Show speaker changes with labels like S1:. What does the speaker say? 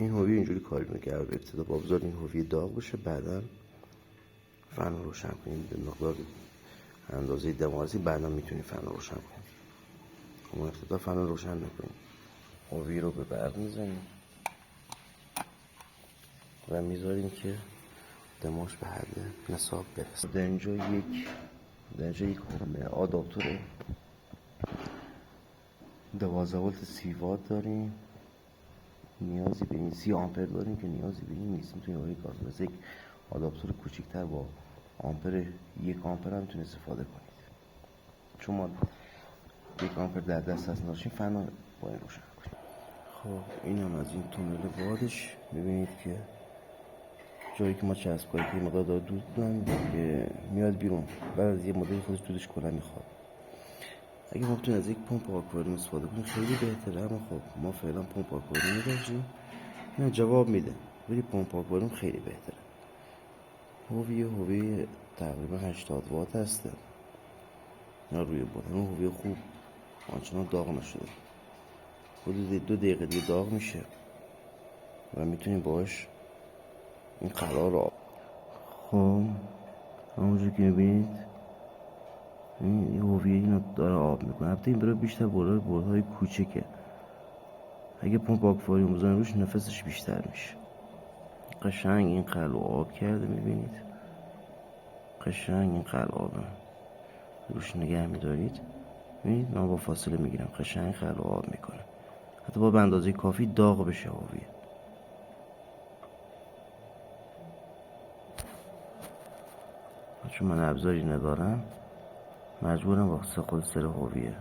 S1: این هویه اینجوری کاری میکنه، ابتدا بابزار این هویه داغ بشه، بعدا فن رو روشن کنیم به مقدار اندازه دماغی، بعدا میتونی فن رو روشن کنیم. اما ابتدا فن رو روشن نکنیم. هویه رو به برق میزنیم و میذاریم که دماغش به حد نصاب برسه. در اینجا یک آداپتور 12 ولت 30 وات داریم، نیازی به این 30 آمپر داریم که نیازی به این نیست. میتونیم روی گاز مثل یک آداپتور کوچیکتر با آمپر 1 آمپر هم میتونید استفاده کنید. چون ما 1 آمپر در دست هست نداشتیم، فن رو با این روشن کنیم. خب این هم از این تونل بادش. میبینید که جایی که ما چسب کنیم که مقدار داره دود که میاد بیرون، بعد از یه مدت خودش دودش کلا میخواد. اگه ما بتونیم از یک پمپ آکواریوم استفاده کنیم خیلی بهتره، اما خب ما فعلا پمپ آکواریوم نداشتیم. نه جواب میده، ولی پمپ آکواریوم خیلی بهتره. هویه تقریبا 80 وات هسته، نه روی بود. اون هویه خوب آنچنان داغ نشده، حدود 2 دقیقه دیگه داغ میشه و میتونیم باش این قلا رو خب همونجور که میبینید این هویه اینو داره آب میکنه. البته این برای بیشتر بردهای کوچکه. اگه پمپ آکواریوم بزنیم روش نفسش بیشتر میشه. قشنگ این قلو آب کرده، میبینید قشنگ این قلو آبه روش نگه میدارید، میبینید من با فاصله میگیرم، قشنگ قلو آب میکنه، حتی با به اندازه کافی داغ بشه هویه. چون من ابزاری ندارم مجبورم واسه خود سر هویه